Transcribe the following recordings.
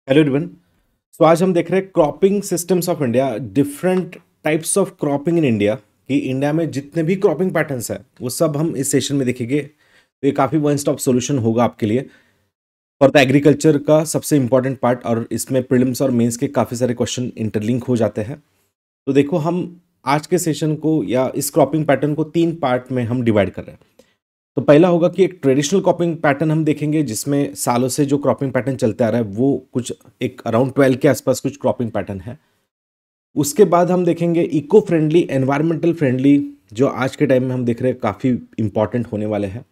Hello everyone. सो आज हम देख रहे हैं cropping systems of India, different types of cropping in India. कि इंडिया में जितने भी क्रॉपिंग पैटर्न्स हैं वो सब हम इस सेशन में देखेंगे। तो ये काफ़ी वन स्टॉप सॉल्यूशन होगा आपके लिए फॉर द एग्रीकल्चर का सबसे इंपॉर्टेंट पार्ट। और इसमें प्रीलिम्स और मेंस के काफ़ी सारे क्वेश्चन इंटरलिंक हो जाते हैं। तो देखो, हम आज के सेशन को या इस क्रॉपिंग पैटर्न को 3 पार्ट में हम डिवाइड कर रहे हैं। तो पहला होगा कि एक ट्रेडिशनल क्रॉपिंग पैटर्न हम देखेंगे जिसमें सालों से जो क्रॉपिंग पैटर्न चलते आ रहा है वो कुछ एक अराउंड 12 के आसपास कुछ क्रॉपिंग पैटर्न है। उसके बाद हम देखेंगे इको फ्रेंडली, एनवायरमेंटल फ्रेंडली, जो आज के टाइम में हम देख रहे हैं काफ़ी इंपॉर्टेंट होने वाले हैं।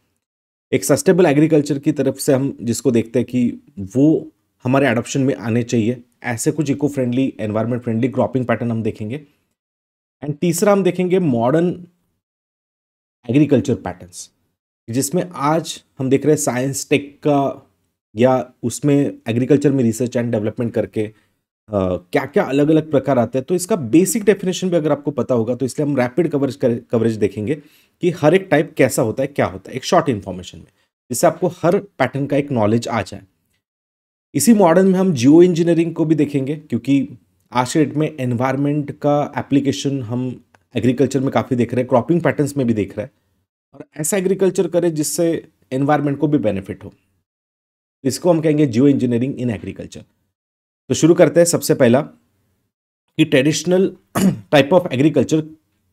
एक सस्टेनेबल एग्रीकल्चर की तरफ से हम जिसको देखते हैं कि वो हमारे एडॉप्शन में आने चाहिए, ऐसे कुछ eco friendly, environment friendly cropping pattern हम देखेंगे। एंड तीसरा हम देखेंगे मॉडर्न एग्रीकल्चर पैटर्न्स, जिसमें आज हम देख रहे हैं साइंस टेक का या उसमें एग्रीकल्चर में रिसर्च एंड डेवलपमेंट करके क्या क्या अलग अलग प्रकार आते हैं। तो इसका बेसिक डेफिनेशन भी अगर आपको पता होगा तो इसलिए हम रैपिड कवरेज देखेंगे कि हर एक टाइप कैसा होता है, क्या होता है, एक शॉर्ट इन्फॉर्मेशन में, जिससे आपको हर पैटर्न का एक नॉलेज आ जाए। इसी मॉडर्न में हम जियो इंजीनियरिंग को भी देखेंगे, क्योंकि आज के डेट में एनवायरनमेंट का एप्लीकेशन हम एग्रीकल्चर में काफ़ी देख रहे हैं, क्रॉपिंग पैटर्न्स में भी देख रहे हैं। और ऐसा एग्रीकल्चर करें जिससे एनवायरनमेंट को भी बेनिफिट हो, इसको हम कहेंगे जियो इंजीनियरिंग इन एग्रीकल्चर। तो शुरू करते हैं। सबसे पहला कि ट्रेडिशनल टाइप ऑफ एग्रीकल्चर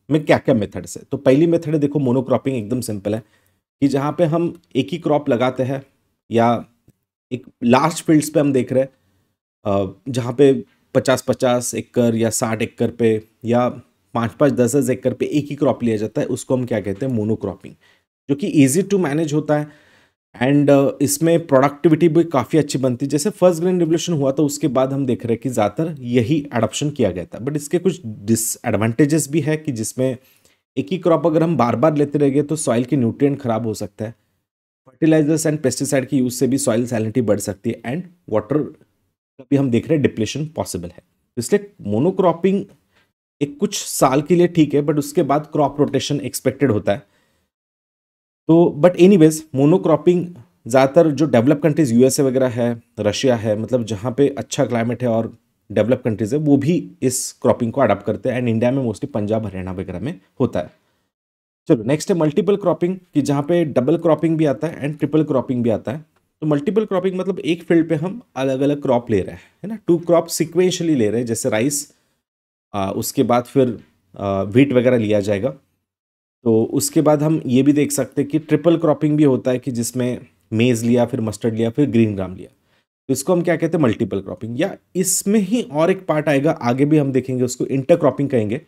में क्या क्या मेथड्स है। तो पहली मेथड है, देखो, मोनोक्रॉपिंग। एकदम सिंपल है कि जहाँ पे हम एक ही क्रॉप लगाते हैं या एक लार्ज फील्ड्स पे हम देख रहे हैं, जहाँ पे 50-50 एकड़ या 60 एकड़ पे या 5-5, 10-10 एकड़ पे एक ही क्रॉप लिया जाता है, उसको हम क्या कहते हैं, मोनोक्रॉपिंग, जो कि इजी टू मैनेज होता है। एंड इसमें प्रोडक्टिविटी भी काफ़ी अच्छी बनती है। जैसे फर्स्ट ग्रीन रिवोल्यूशन हुआ था उसके बाद हम देख रहे हैं कि ज़्यादातर यही एडॉप्शन किया गया था। बट इसके कुछ डिसएडवांटेजेस भी है कि जिसमें एक ही क्रॉप अगर हम बार बार लेते रहेंगे तो सॉइल की न्यूट्रिएंट खराब हो सकता है, फर्टिलाइजर्स एंड पेस्टिसाइड की यूज से भी सॉइल सैलिनिटी बढ़ सकती है, एंड वाटर का भी हम देख रहे हैं डिप्लेशन पॉसिबल है। तो इसलिए मोनोक्रॉपिंग एक कुछ साल के लिए ठीक है, बट उसके बाद क्रॉप रोटेशन एक्सपेक्टेड होता है। तो बट एनीवेज मोनोक्रॉपिंग ज़्यादातर जो डेवलप कंट्रीज यूएसए वगैरह है, रशिया है, मतलब जहाँ पे अच्छा क्लाइमेट है और डेवलप कंट्रीज है, वो भी इस क्रॉपिंग को अडॉप्ट करते हैं। एंड इंडिया में मोस्टली पंजाब हरियाणा वगैरह में होता है। चलो नेक्स्ट है मल्टीपल क्रॉपिंग, कि जहाँ पे डबल क्रॉपिंग भी आता है एंड ट्रिपल क्रॉपिंग भी आता है। तो मल्टीपल क्रॉपिंग मतलब एक फील्ड पे हम अलग अलग क्रॉप ले रहे हैं, है ना, 2 क्रॉप सिक्वेंशली ले रहे हैं, जैसे राइस, उसके बाद फिर व्हीट वगैरह लिया जाएगा। तो उसके बाद हम ये भी देख सकते हैं कि ट्रिपल क्रॉपिंग भी होता है, कि जिसमें मेज़ लिया, फिर मस्टर्ड लिया, फिर ग्रीन ग्राम लिया। तो इसको हम क्या कहते हैं, मल्टीपल क्रॉपिंग। या इसमें ही और एक पार्ट आएगा, आगे भी हम देखेंगे, उसको इंटर क्रॉपिंग कहेंगे,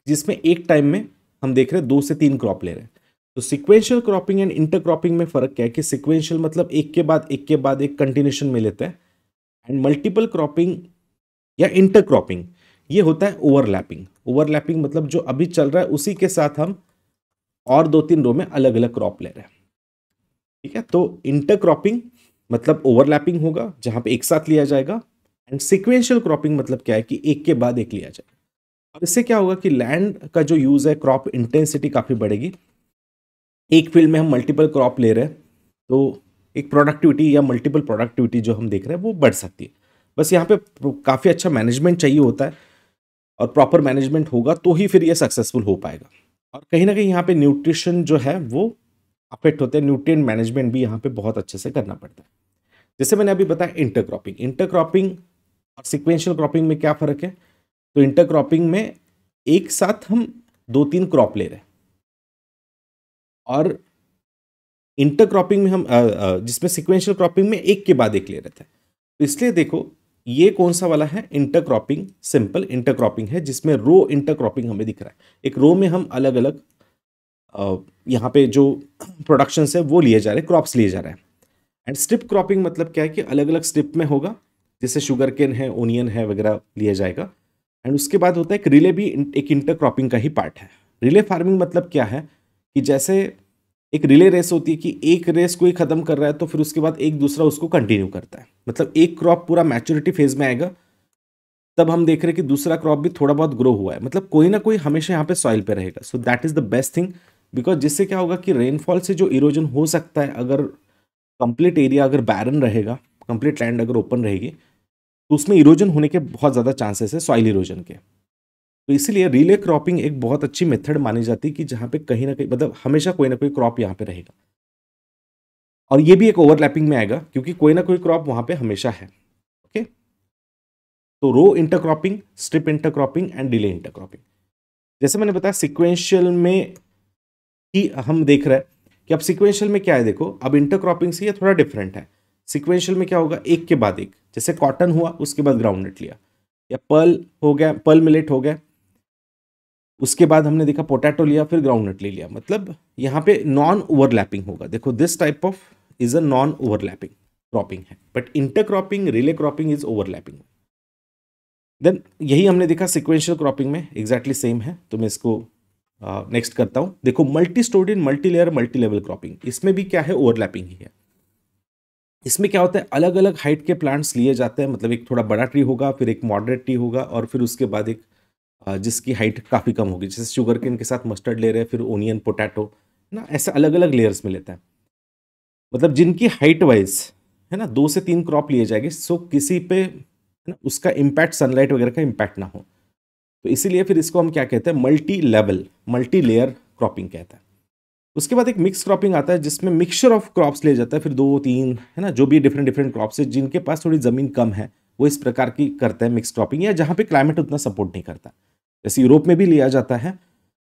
जिसमें एक टाइम में हम देख रहे हैं 2 से 3 क्रॉप ले रहे हैं। तो sequential cropping and inter cropping में फ़र्क क्या है कि सिक्वेंशियल मतलब एक के बाद एक के बाद एक कंटिन्यूशन में लेते हैं, एंड मल्टीपल क्रॉपिंग या इंटर क्रॉपिंग ये होता है ओवरलैपिंग। ओवरलैपिंग मतलब जो अभी चल रहा है उसी के साथ हम और 2-3 रो में अलग अलग क्रॉप ले रहे हैं। ठीक है, तो इंटरक्रॉपिंग मतलब ओवरलैपिंग होगा जहां पे एक साथ लिया जाएगा, एंड सिक्वेंशियल क्रॉपिंग मतलब क्या है कि एक के बाद एक लिया जाएगा। और इससे क्या होगा कि लैंड का जो यूज है, क्रॉप इंटेंसिटी काफी बढ़ेगी। एक फील्ड में हम मल्टीपल क्रॉप ले रहे हैं तो एक प्रोडक्टिविटी या मल्टीपल प्रोडक्टिविटी जो हम देख रहे हैं वो बढ़ सकती है। बस यहाँ पे काफी अच्छा मैनेजमेंट चाहिए होता है, और प्रॉपर मैनेजमेंट होगा तो ही फिर ये सक्सेसफुल हो पाएगा। और कहीं ना कहीं यहाँ पे न्यूट्रिशन जो है वो अफेक्ट होते हैं, न्यूट्रिएंट मैनेजमेंट भी यहाँ पे बहुत अच्छे से करना पड़ता है। जैसे मैंने अभी बताया इंटरक्रॉपिंग, इंटरक्रॉपिंग और सिक्वेंशियल क्रॉपिंग में क्या फ़र्क है। तो इंटरक्रॉपिंग में एक साथ हम 2-3 क्रॉप ले रहे हैं, और इंटरक्रॉपिंग में हम जिसमें सिक्वेंशियल क्रॉपिंग में एक के बाद एक ले रहे थे। तो इसलिए देखो, ये कौन सा वाला है, इंटरक्रॉपिंग, सिंपल इंटरक्रॉपिंग है, जिसमें रो इंटरक्रॉपिंग हमें दिख रहा है। एक रो में हम अलग अलग यहाँ पे जो प्रोडक्शन है वो लिए जा रहे हैं, क्रॉप्स लिए जा रहे हैं। एंड स्ट्रिप क्रॉपिंग मतलब क्या है कि अलग अलग स्ट्रिप में होगा, जैसे शुगर केन है, ओनियन है वगैरह लिया जाएगा। एंड उसके बाद होता है एक रिले, भी एक इंटरक्रॉपिंग का ही पार्ट है। रिले फार्मिंग मतलब क्या है कि जैसे एक रिले रेस होती है कि एक रेस कोई खत्म कर रहा है तो फिर उसके बाद एक दूसरा उसको कंटिन्यू करता है, मतलब एक क्रॉप पूरा मैच्योरिटी फेज में आएगा तब हम देख रहे हैं कि दूसरा क्रॉप भी थोड़ा बहुत ग्रो हुआ है, मतलब कोई ना कोई हमेशा यहाँ पे सॉइल पे रहेगा। So that is the best thing, because जिससे क्या होगा कि रेनफॉल से जो इरोजन हो सकता है, अगर कंप्लीट एरिया अगर बैरन रहेगा, कंप्लीट लैंड अगर ओपन रहेगी, तो उसमें इरोजन होने के बहुत ज़्यादा चांसेस है, सॉइल इरोजन के। तो इसीलिए रिले क्रॉपिंग एक बहुत अच्छी मेथड मानी जाती है कि जहाँ पे कहीं ना कहीं मतलब हमेशा कोई ना कोई क्रॉप यहाँ पे रहेगा, और ये भी एक ओवरलैपिंग में आएगा क्योंकि कोई ना कोई क्रॉप वहाँ पे हमेशा है। ओके, तो row intercropping, strip intercropping and delay intercropping. जैसे मैंने बताया सिक्वेंशियल में ही हम देख रहे हैं कि अब सिक्वेंशियल में क्या है, देखो अब इंटरक्रॉपिंग से ये थोड़ा डिफरेंट है। सिक्वेंशियल में क्या होगा, एक के बाद एक, जैसे कॉटन हुआ उसके बाद ग्राउंडनट लिया, या पर्ल हो गया, पर्ल मिलेट हो गया, उसके बाद हमने देखा पोटैटो लिया, फिर ग्राउंडनट ले लिया। मतलब यहाँ पे नॉन ओवरलैपिंग होगा। देखो this type of is a non overlapping cropping है, but intercropping, relay cropping is overlapping. Then यही हमने देखा सिक्वेंशियल क्रॉपिंग में एग्जैक्टली सेम है। तो मैं इसको नेक्स्ट करता हूं। देखो multi storeyed in multi layer multi level cropping, इसमें भी क्या है, ओवरलैपिंग ही है। इसमें क्या होता है, अलग अलग हाइट के प्लांट्स लिए जाते हैं, मतलब एक थोड़ा बड़ा ट्री होगा, फिर एक मॉडरेट ट्री होगा, और फिर उसके बाद एक जिसकी हाइट काफ़ी कम होगी, जैसे शुगर केन के साथ मस्टर्ड ले रहे हैं, फिर ओनियन, पोटैटो, ना ऐसे अलग अलग लेयर्स में लेता है। मतलब जिनकी हाइट वाइज है ना 2 से 3 क्रॉप लिए जाएंगे, सो किसी पे है ना उसका इम्पैक्ट, सनलाइट वगैरह का इम्पैक्ट ना हो। तो इसीलिए फिर इसको हम क्या कहते हैं, multi level, multi layer cropping कहता है। उसके बाद एक मिक्स क्रॉपिंग आता है जिसमें मिक्सचर ऑफ क्रॉप्स ले जाता है, फिर 2 3 है ना, जो भी डिफरेंट डिफरेंट क्रॉप्स है, जिनके पास थोड़ी जमीन कम है वो इस प्रकार की करते हैं मिक्स क्रॉपिंग, या जहाँ पे क्लाइमेट उतना सपोर्ट नहीं करता, जैसे यूरोप में भी लिया जाता है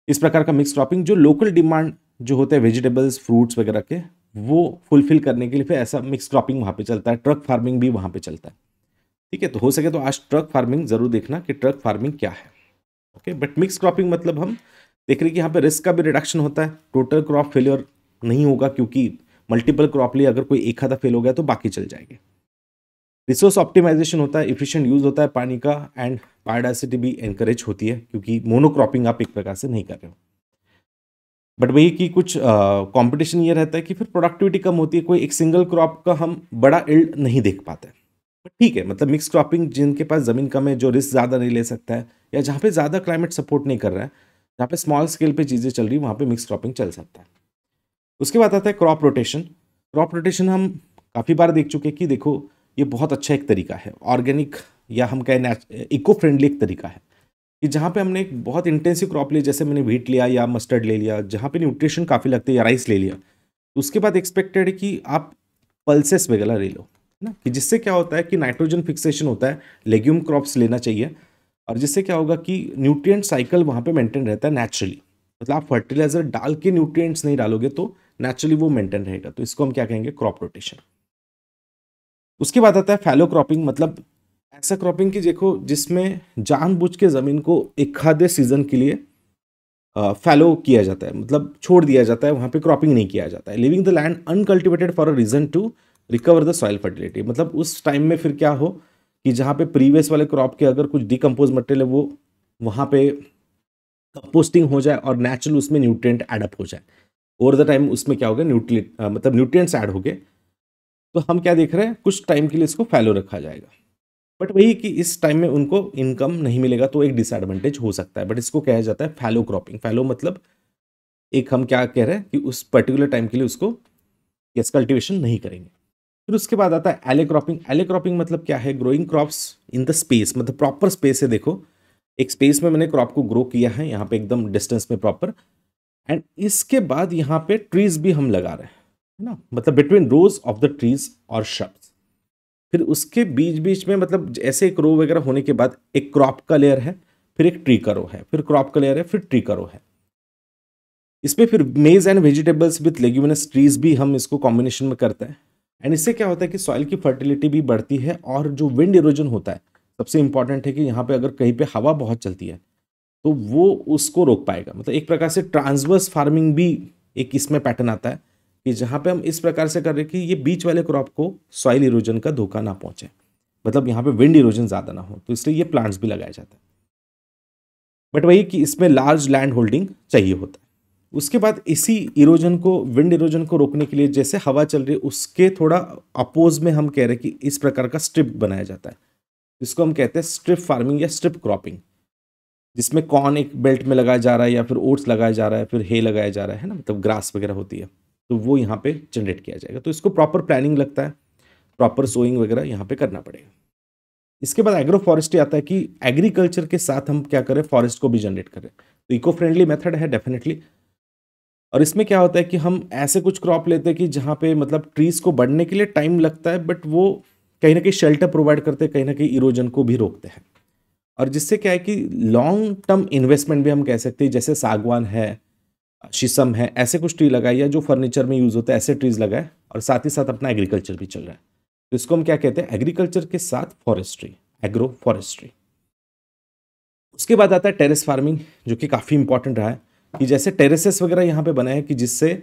इस प्रकार का मिक्स क्रॉपिंग, जो लोकल डिमांड जो होते हैं वेजिटेबल्स, फ्रूट्स वगैरह के, वो फुलफिल करने के लिए फिर ऐसा मिक्स क्रॉपिंग वहाँ पे चलता है। ट्रक फार्मिंग भी वहाँ पे चलता है। ठीक है, तो हो सके तो आज ट्रक फार्मिंग जरूर देखना कि ट्रक फार्मिंग क्या है। ओके, बट मिक्स क्रॉपिंग मतलब हम देख रहे हैं कि यहाँ पे रिस्क का भी रिडक्शन होता है, टोटल क्रॉप फेलियर नहीं होगा, क्योंकि मल्टीपल क्रॉप लिए अगर कोई एक आधा फेल हो गया तो बाकी चल जाएंगे। रिसोर्स ऑप्टिमाइजेशन होता है, इफिशिएंट यूज होता है पानी का, एंड बायोडाइवर्सिटी भी एनकरेज होती है, क्योंकि मोनोक्रॉपिंग आप एक प्रकार से नहीं कर रहे हो। बट वही कि कुछ कंपटीशन ये रहता है कि फिर प्रोडक्टिविटी कम होती है, कोई एक सिंगल क्रॉप का हम बड़ा इल्ड नहीं देख पाते। बट ठीक है, मतलब मिक्स क्रॉपिंग जिनके पास ज़मीन कम है, जो रिस्क ज़्यादा नहीं ले सकता है, या जहाँ पे ज़्यादा क्लाइमेट सपोर्ट नहीं कर रहा है, जहाँ पे स्मॉल स्केल पे चीज़ें चल रही है, वहाँ पे मिक्स क्रॉपिंग चल सकता है। उसके बाद आता है क्रॉप रोटेशन। क्रॉप रोटेशन हम काफ़ी बार देख चुके हैं कि देखो ये बहुत अच्छा एक तरीका है, ऑर्गेनिक या हम कहें इको फ्रेंडली एक तरीका है, कि जहाँ पे हमने एक बहुत इंटेंसिव क्रॉप ली, जैसे मैंने व्हीट लिया या मस्टर्ड ले लिया, जहाँ पे न्यूट्रिशन काफ़ी लगते हैं, या राइस ले लिया, तो उसके बाद एक्सपेक्टेड है कि आप पल्सेस वगैरह ले लो, है ना, कि जिससे क्या होता है कि नाइट्रोजन फिक्सेशन होता है, लेग्यूम क्रॉप्स लेना चाहिए, और जिससे क्या होगा कि न्यूट्रिएंट साइकिल वहाँ पे मेंटेन रहता है नेचुरली। मतलब आप फर्टिलाइजर डाल के न्यूट्रिएंट्स नहीं डालोगे तो नेचुरली वो मेंटेन रहेगा, तो इसको हम क्या कहेंगे, क्रॉप रोटेशन। उसके बाद आता है फैलो क्रॉपिंग, मतलब ऐसा क्रॉपिंग की देखो जिसमें जानबूझ के जमीन को एक आधे सीजन के लिए फैलो किया जाता है, मतलब छोड़ दिया जाता है, वहाँ पे क्रॉपिंग नहीं किया जाता है, living the land uncultivated for a reason to recover the soil fertility. मतलब उस टाइम में फिर क्या हो कि जहाँ पे प्रीवियस वाले क्रॉप के अगर कुछ डिकम्पोज मटेरियल है वो वहाँ पे कंपोस्टिंग हो जाए और नेचुरल उसमें न्यूट्रिएंट एडअप हो जाए। ओवर द टाइम उसमें क्या होगा, मतलब न्यूट्रिएंट्स ऐड हो गए, तो हम क्या देख रहे हैं, कुछ टाइम के लिए इसको फैलो रखा जाएगा। बट वही कि इस टाइम में उनको इनकम नहीं मिलेगा, तो एक डिसएडवांटेज हो सकता है, बट इसको कहा जाता है फैलो क्रॉपिंग। फैलो मतलब एक हम क्या कह रहे हैं कि उस पर्टिकुलर टाइम के लिए उसको यस कल्टिवेशन नहीं करेंगे। फिर उसके बाद आता है एले क्रॉपिंग। एले क्रॉपिंग मतलब क्या है, growing crops in the space, मतलब प्रॉपर स्पेस है, देखो एक स्पेस में मैंने क्रॉप को ग्रो किया है, यहाँ पे एकदम डिस्टेंस में प्रॉपर, एंड इसके बाद यहाँ पे ट्रीज भी हम लगा रहे हैं, है ना, मतलब between rose of the trees और shrubs। फिर उसके बीच बीच में मतलब ऐसे एक रो वगैरह होने के बाद एक क्रॉप का लेयर है, फिर एक ट्री का रो है, फिर क्रॉप का लेयर है, फिर ट्री का रो है। इसमें फिर मेज and vegetables with leguminous trees भी हम इसको कॉम्बिनेशन में करते हैं, एंड इससे क्या होता है कि सॉइल की फर्टिलिटी भी बढ़ती है, और जो विंड इरोजन होता है, सबसे इंपॉर्टेंट है कि यहाँ पे अगर कहीं पे हवा बहुत चलती है तो वो उसको रोक पाएगा। मतलब एक प्रकार से ट्रांसवर्स फार्मिंग भी एक इसमें पैटर्न आता है, कि जहाँ पे हम इस प्रकार से कर रहे हैं कि ये बीच वाले क्रॉप को सॉइल इरोजन का धोखा ना पहुंचे, मतलब यहाँ पे विंड इरोजन ज़्यादा ना हो, तो इसलिए ये प्लांट्स भी लगाया जाता है। बट वही कि इसमें लार्ज लैंड होल्डिंग चाहिए होता है। उसके बाद इसी इरोजन को, विंड इरोजन को रोकने के लिए, जैसे हवा चल रही है उसके थोड़ा अपोज में हम कह रहे हैं कि इस प्रकार का स्ट्रिप बनाया जाता है, जिसको हम कहते हैं स्ट्रिप फार्मिंग या स्ट्रिप क्रॉपिंग, जिसमें कॉर्न एक बेल्ट में लगाया जा रहा है, या फिर ओट्स लगाया जा रहा है, फिर हे लगाया जा रहा है ना, मतलब ग्रास वगैरह होती है, तो वो यहाँ पे जनरेट किया जाएगा। तो इसको प्रॉपर प्लानिंग लगता है, प्रॉपर सोइंग वगैरह यहाँ पे करना पड़ेगा। इसके बाद एग्रो फॉरेस्ट्री आता है कि एग्रीकल्चर के साथ हम क्या करें, फॉरेस्ट को भी जनरेट करें। तो इको फ्रेंडली मेथड है डेफिनेटली। और इसमें क्या होता है कि हम ऐसे कुछ क्रॉप लेते हैं कि जहाँ पे मतलब ट्रीज को बढ़ने के लिए टाइम लगता है, बट वो कहीं ना कहीं शेल्टर प्रोवाइड करते हैं, कहीं ना कहीं इरोजन को भी रोकते हैं। और जिससे क्या है कि लॉन्ग टर्म इन्वेस्टमेंट भी हम कह सकते हैं, जैसे सागवान है, शीशम है, ऐसे कुछ ट्री लगाए, या जो फर्नीचर में यूज होता है ऐसे ट्रीज लगाए, और साथ ही साथ अपना एग्रीकल्चर भी चल रहा है। तो इसको हम क्या कहते हैं, एग्रीकल्चर के साथ फॉरेस्ट्री, एग्रो फॉरेस्ट्री। उसके बाद आता है टेरेस फार्मिंग, जो कि काफ़ी इंपॉर्टेंट रहा है, कि जैसे टेरेसेस वगैरह यहाँ पे बनाए हैं कि जिससे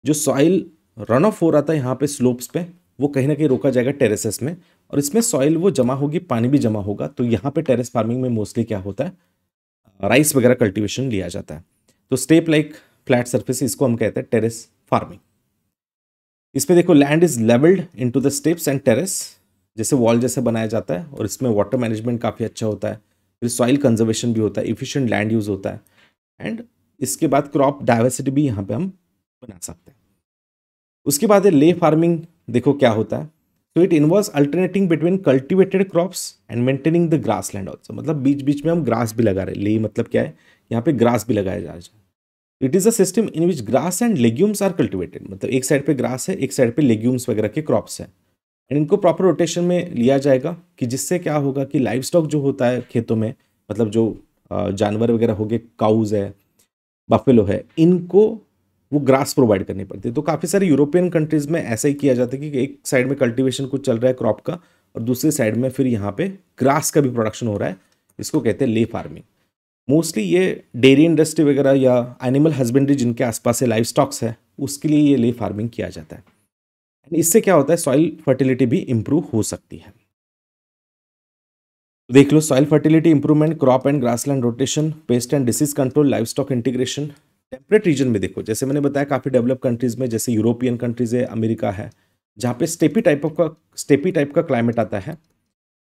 जो सॉइल रन ऑफ हो रहा था यहाँ पे स्लोप्स पे, वो कहीं ना कहीं रोका जाएगा टेरेसेस में, और इसमें सॉइल वो जमा होगी, पानी भी जमा होगा। तो यहाँ पे टेरेस फार्मिंग में मोस्टली क्या होता है, राइस वगैरह कल्टीवेशन लिया जाता है। तो स्टेप लाइक फ्लैट सर्फेस, इसको हम कहते हैं टेरेस फार्मिंग। इसमें देखो land is levelled into the steps and terrace, जैसे वॉल जैसे बनाया जाता है, और इसमें वाटर मैनेजमेंट काफ़ी अच्छा होता है, फिर सॉइल कंजर्वेशन भी होता है, इफिशिएंट लैंड यूज होता है, एंड इसके बाद क्रॉप डाइवर्सिटी भी यहाँ पे हम बना सकते हैं। उसके बाद है ले फार्मिंग। देखो क्या होता है, तो it involves alternating between cultivated crops and maintaining the grass land also. मतलब बीच बीच में हम ग्रास भी लगा रहे हैं। ले मतलब क्या है, यहाँ पे ग्रास भी लगाया जा रहा है। It is a system in which grass and legumes are cultivated. मतलब एक साइड पे ग्रास है, एक साइड पे लेग्यूम्स वगैरह के क्रॉप्स हैं, एंड इनको प्रॉपर रोटेशन में लिया जाएगा, कि जिससे क्या होगा कि लाइव स्टॉक जो होता है खेतों में, मतलब जो जानवर वगैरह हो गए, काउज है, बफेलो है, इनको वो ग्रास प्रोवाइड करनी पड़ती है। तो काफ़ी सारे यूरोपियन कंट्रीज़ में ऐसा ही किया जाता है कि एक साइड में कल्टीवेशन कुछ चल रहा है क्रॉप का, और दूसरी साइड में फिर यहाँ पे ग्रास का भी प्रोडक्शन हो रहा है। इसको कहते हैं ले फार्मिंग। मोस्टली ये डेयरी इंडस्ट्री वगैरह या एनिमल हस्बेंड्री जिनके आसपास से लाइव स्टॉक्स है, उसके लिए ये ले फार्मिंग किया जाता है। इससे क्या होता है, सॉइल फर्टिलिटी भी इंप्रूव हो सकती है। देख लो, soil fertility improvement, crop and grassland rotation, pest and disease control, live stock integration. Temperate region में देखो, जैसे मैंने बताया काफ़ी डेवलप कंट्रीज में, जैसे यूरोपियन कंट्रीज है, अमेरिका है, जहाँ पे स्टेपी टाइप का क्लाइमेट आता है,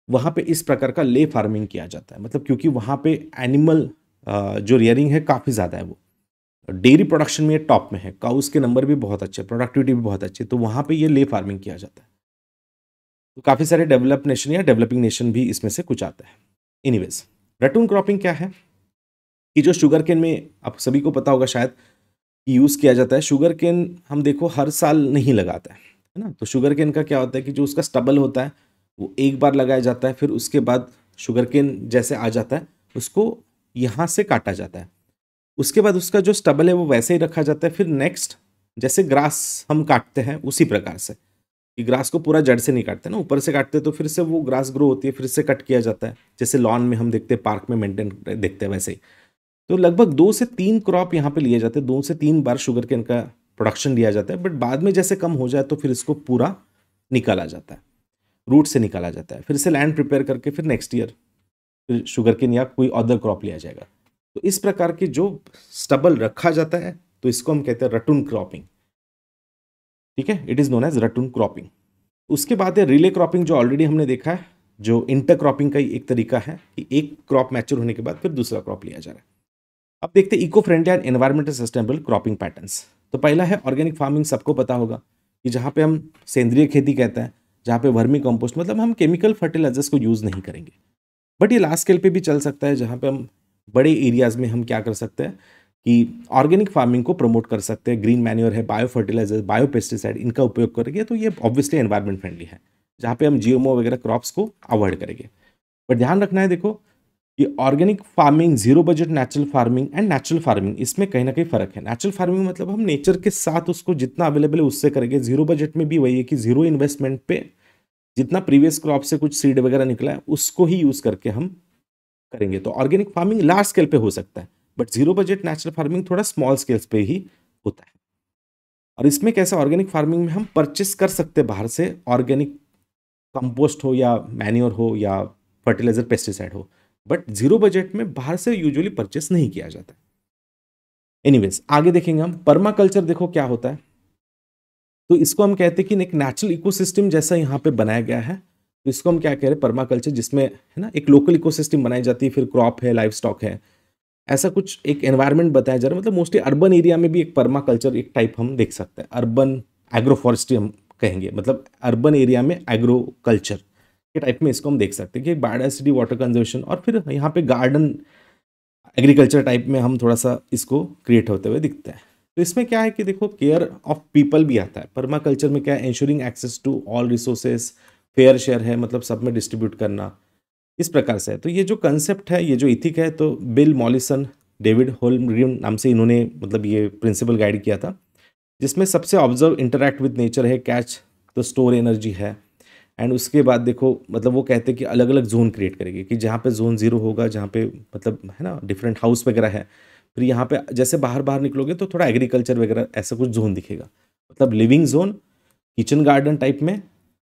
वहाँ पे इस प्रकार का ले फार्मिंग किया जाता है। मतलब क्योंकि वहाँ पे एनिमल जो रियरिंग है काफ़ी ज़्यादा है, वो डेयरी प्रोडक्शन में टॉप में है, काउस के नंबर भी बहुत अच्छे, प्रोडक्टिविटी भी बहुत अच्छी, तो वहाँ पे ये ले फार्मिंग किया जाता है। तो काफ़ी सारे डेवलप नेशन या डेवलपिंग नेशन भी इसमें से कुछ आता है। एनीवेज, रटून क्रॉपिंग क्या है, कि जो शुगर केन में आप सभी को पता होगा शायद यूज़ किया जाता है। शुगर केन हम देखो हर साल नहीं लगाता है ना। तो शुगर केन का क्या होता है कि जो उसका स्टबल होता है वो एक बार लगाया जाता है, फिर उसके बाद शुगर केन जैसे आ जाता है उसको यहाँ से काटा जाता है। उसके बाद उसका जो स्टबल है वो वैसे ही रखा जाता है। फिर नेक्स्ट जैसे ग्रास हम काटते हैं उसी प्रकार से, कि ग्रास को पूरा जड़ से नहीं काटते ना, ऊपर से काटते हैं, तो फिर से वो ग्रास ग्रो होती है, फिर से कट किया जाता है, जैसे लॉन में हम देखते हैं, पार्क में मेंटेन देखते हैं वैसे ही। तो लगभग 2 से 3 क्रॉप यहाँ पे लिए जाते हैं, 2 से 3 बार शुगर केन का प्रोडक्शन लिया जाता है, बट बाद में जैसे कम हो जाए तो फिर इसको पूरा निकाला जाता है, रूट से निकाला जाता है, फिर से लैंड प्रिपेयर करके फिर नेक्स्ट ईयर फिर शुगर केन या कोई अदर क्रॉप लिया जाएगा। तो इस प्रकार की जो स्टबल रखा जाता है, तो इसको हम कहते हैं रटून क्रॉपिंग। ठीक है, it is known as ratoon cropping. उसके बाद है रिले क्रॉपिंग, जो ऑलरेडी हमने देखा है, जो इंटर क्रॉपिंग का ही एक तरीका है, कि एक क्रॉप मैच्योर होने के बाद फिर दूसरा क्रॉप लिया जा रहा है। अब देखते हैं eco friendly and environmental sustainable cropping patterns. तो पहला है ऑर्गेनिक फार्मिंग, सबको पता होगा, कि जहाँ पे हम सेंद्रीय खेती कहते हैं, जहाँ पे वर्मी कंपोस्ट, मतलब हम केमिकल फर्टिलाइजर्स को यूज़ नहीं करेंगे। बट ये लार्ज स्केल पे भी चल सकता है, जहाँ पे हम बड़े एरियाज में हम क्या कर सकते हैं कि ऑर्गेनिक फार्मिंग को प्रमोट कर सकते हैं। ग्रीन मैन्योर है, बायो फर्टिलाइजर, बायो पेस्टिसाइड, इनका उपयोग करेंगे तो ये ऑब्वियसली एनवायरमेंट फ्रेंडली है, जहाँ पे हम जीएमओ वगैरह क्रॉप्स को अवॉइड करेंगे। बट ध्यान रखना है, देखो ये organic farming, zero budget natural farming and natural farming, इसमें कहीं ना कहीं फर्क है। नेचुरल फार्मिंग मतलब हम नेचर के साथ उसको जितना अवेलेबल है उससे करेंगे। जीरो बजट में भी वही है कि जीरो इन्वेस्टमेंट पे जितना प्रीवियस क्रॉप से कुछ सीड वगैरह निकला है उसको ही यूज करके हम करेंगे। तो ऑर्गेनिक फार्मिंग लार्ज स्केल पे हो सकता है, but zero budget natural farming थोड़ा स्मॉल स्केल्स पे ही होता है। और इसमें कैसा, ऑर्गेनिक फार्मिंग में हम परचेस कर सकते हैं बाहर से, ऑर्गेनिक कंपोस्ट हो या मैन्योर हो या फर्टिलाइजर पेस्टिसाइड हो, बट जीरो बजट में बाहर से यूजुअली परचेस नहीं किया जाता है। एनीवेज, आगे देखेंगे हम पर्माकल्चर। देखो क्या होता है, तो इसको हम कहते हैं कि एक नेचुरल इकोसिस्टम जैसा यहाँ पे बनाया गया है। तो इसको हम क्या कह रहे हैं, पर्माकल्चर, जिसमें है ना एक लोकल इकोसिस्टम बनाई जाती है, फिर क्रॉप है, लाइव स्टॉक है, ऐसा कुछ एक एनवायरनमेंट बताया जा रहा है। मतलब मोस्टली अर्बन एरिया में भी एक पर्माकल्चर एक टाइप हम देख सकते हैं। अर्बन एग्रो फॉरेस्ट्री हम कहेंगे, मतलब अर्बन एरिया में एग्रो कल्चर, के टाइप में इसको हम देख सकते हैं कि बायोडाइवर्सिटी, वाटर कंजर्वेशन, और फिर यहाँ पे गार्डन एग्रीकल्चर टाइप में हम थोड़ा सा इसको क्रिएट होते हुए दिखता है। तो इसमें क्या है कि देखो केयर ऑफ पीपल भी आता है। पर्माकल्चर में क्या है, ensuring access to all resources, fair share है, मतलब सब में डिस्ट्रीब्यूट करना, इस प्रकार से है। तो ये जो कंसेप्ट है, ये जो इथिक है, तो बिल मॉलिसन, डेविड होलमग्रीन नाम से इन्होंने मतलब ये प्रिंसिपल गाइड किया था, जिसमें सबसे ऑब्जर्व, इंटरैक्ट विद नेचर है, कैच द स्टोर एनर्जी है। एंड उसके बाद देखो मतलब वो कहते हैं कि अलग अलग जोन क्रिएट करेंगे, कि जहाँ पे जोन 0 होगा, जहाँ पे मतलब है ना डिफरेंट हाउस वगैरह है, फिर यहाँ पे जैसे बाहर बाहर निकलोगे तो थोड़ा एग्रीकल्चर वगैरह ऐसा कुछ जोन दिखेगा, मतलब living zone, kitchen garden type में,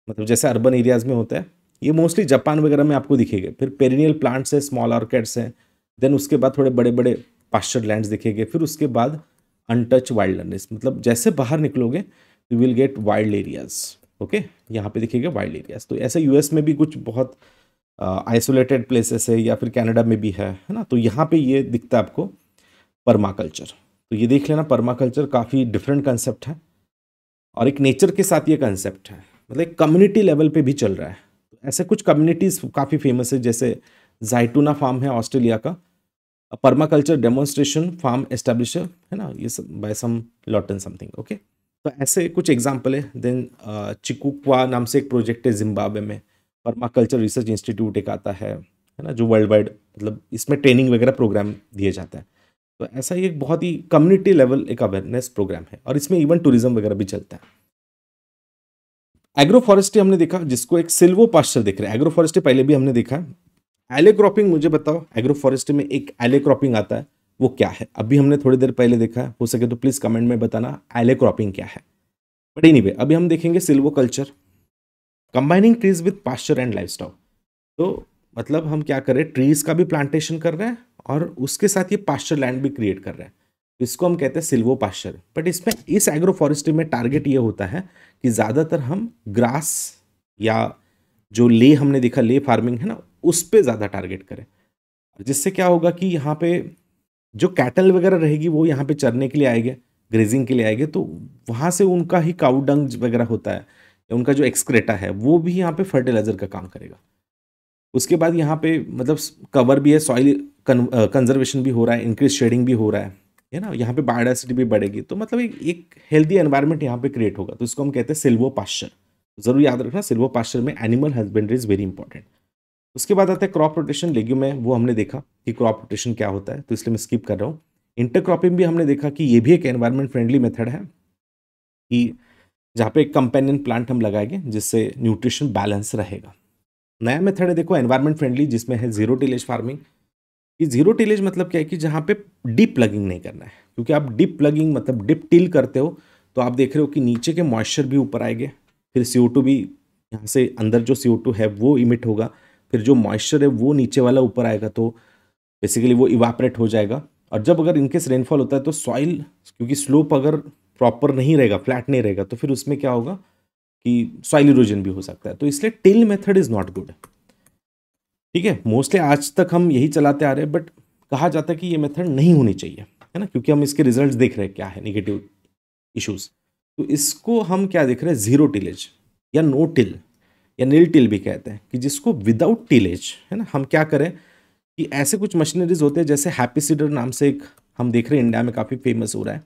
मतलब जैसे अर्बन एरियाज में होता है, ये मोस्टली जापान वगैरह में आपको दिखेंगे। फिर पेरिनियल प्लांट्स है, स्मॉल ऑर्किड्स हैं, देन उसके बाद थोड़े बड़े बड़े पास्चर लैंड्स दिखेंगे, फिर उसके बाद अनटच वाइल्डनेस, मतलब जैसे बाहर निकलोगे you will gate wild areas. Okay, यहाँ पे दिखेगा वाइल्ड एरियाज। तो ऐसा यूएस में भी कुछ बहुत आइसोलेटेड प्लेसेस है, या फिर कनाडा में भी है ना। तो यहाँ पे ये दिखता है आपको पर्माकल्चर। तो ये देख लेना, पर्माकल्चर काफ़ी डिफरेंट कंसेप्ट है, और एक नेचर के साथ ये कंसेप्ट है, मतलब एक कम्युनिटी लेवल पे भी चल रहा है। तो ऐसे कुछ कम्युनिटीज़ काफ़ी फेमस है, जैसे जाइटूना फार्म है ऑस्ट्रेलिया का, पर्माकल्चर डेमोन्स्ट्रेशन फार्म एस्टेब्लिशर है ना, ये सब बाय सम लॉटन समथिंग। ओके, तो ऐसे कुछ एग्जांपल है। देन चिकुक्वा नाम से एक प्रोजेक्ट है जिम्बाब्वे में, पर्माकल्चर रिसर्च इंस्टीट्यूट एक आता है ना, जो वर्ल्ड वाइड मतलब इसमें ट्रेनिंग वगैरह प्रोग्राम दिए जाता है। तो ऐसा ही एक बहुत ही कम्युनिटी लेवल एक अवेयरनेस प्रोग्राम है, और इसमें इवन टूरिज्म वगैरह भी चलता है। एग्रो फॉरेस्ट्री हमने देखा, जिसको एक सिल्वो पास्चर दिख रहा है। एग्रो फॉरेस्ट्री पहले भी हमने देखा है। एले क्रॉपिंग मुझे बताओ, एग्रो फॉरेस्ट्री में एक एले क्रॉपिंग आता है, वो क्या है? अभी हमने थोड़ी देर पहले देखा है, हो सके तो प्लीज कमेंट में बताना एले क्रॉपिंग क्या है। बट एनीवे, अभी हम देखेंगे silvo culture, combining trees with pasture and livestock. तो मतलब हम क्या कर रहे हैं, ट्रीज का भी प्लांटेशन कर रहे हैं और उसके साथ ये पास्चर लैंड भी क्रिएट कर रहे हैं। इसको हम कहते हैं सिल्वो पास्चर। बट इसमें इस एग्रो फॉरेस्ट्री में टारगेट ये होता है कि ज़्यादातर हम ग्रास, या जो ले हमने देखा ले फार्मिंग है ना, उस पर ज़्यादा टारगेट करें, जिससे क्या होगा कि यहाँ पे जो कैटल वगैरह रहेगी वो यहाँ पे चरने के लिए आएंगे, ग्रेजिंग के लिए आएंगे, तो वहाँ से उनका ही काउ डंग वगैरह होता है, या उनका जो एक्सक्रेटा है वो भी यहाँ पे फर्टिलाइजर का काम करेगा। उसके बाद यहाँ पे मतलब कवर भी है, सॉइल कंजर्वेशन भी हो रहा है, इंक्रीज शेडिंग भी हो रहा है ना, यहाँ पे बायोडाइवर्सिटी भी बढ़ेगी। तो मतलब एक हेल्दी एनवायरनमेंट यहाँ पे क्रिएट होगा। तो इसको हम कहते हैं सिल्वो पास्चर। जरूर याद रखना, सिल्वो पास्चर में animal husbandry is very important. उसके बाद आता है क्रॉप रोटेशन। लेग्यूम में वो हमने देखा कि क्रॉप रोटेशन क्या होता है, तो इसलिए मैं स्किप कर रहा हूँ। इंटरक्रॉपिंग भी हमने देखा कि ये भी एक एनवायरमेंट फ्रेंडली मेथड है, कि जहाँ पे एक कंपेनियन प्लांट हम लगाएंगे जिससे न्यूट्रिशन बैलेंस रहेगा। नया मेथड है देखो एनवायरमेंट फ्रेंडली, जिसमें है जीरो टिलेज फार्मिंग। ये जीरो टिलेज मतलब क्या है कि जहाँ पे डीप प्लगिंग नहीं करना है, क्योंकि आप डीप प्लगिंग मतलब डीप टिल करते हो तो आप देख रहे हो कि नीचे के मॉइस्चर भी ऊपर आएंगे, फिर CO2 भी यहाँ से अंदर जो CO2 है वो इमिट होगा, फिर जो मॉइस्चर है वो नीचे वाला ऊपर आएगा, तो बेसिकली वो इवापरेट हो जाएगा। और जब अगर इनकेस रेनफॉल होता है तो सॉइल, क्योंकि स्लोप अगर प्रॉपर नहीं रहेगा, फ्लैट नहीं रहेगा, तो फिर उसमें क्या होगा कि सॉइल इरोजन भी हो सकता है। तो इसलिए till method is not good. ठीक है, मोस्टली आज तक हम यही चलाते आ रहे हैं, बट कहा जाता है कि ये मेथड नहीं होनी चाहिए, है ना, क्योंकि हम इसके रिजल्ट्स देख रहे हैं क्या है नेगेटिव इश्यूज। तो इसको हम क्या देख रहे हैं, जीरो टिलेज या नो टिल या नील टिल भी कहते हैं, कि जिसको विदाउट टिलेज है ना हम क्या करें कि ऐसे कुछ मशीनरीज होते हैं, जैसे हैप्पी सीडर नाम से एक हम देख रहे हैं इंडिया में काफ़ी फेमस हो रहा है।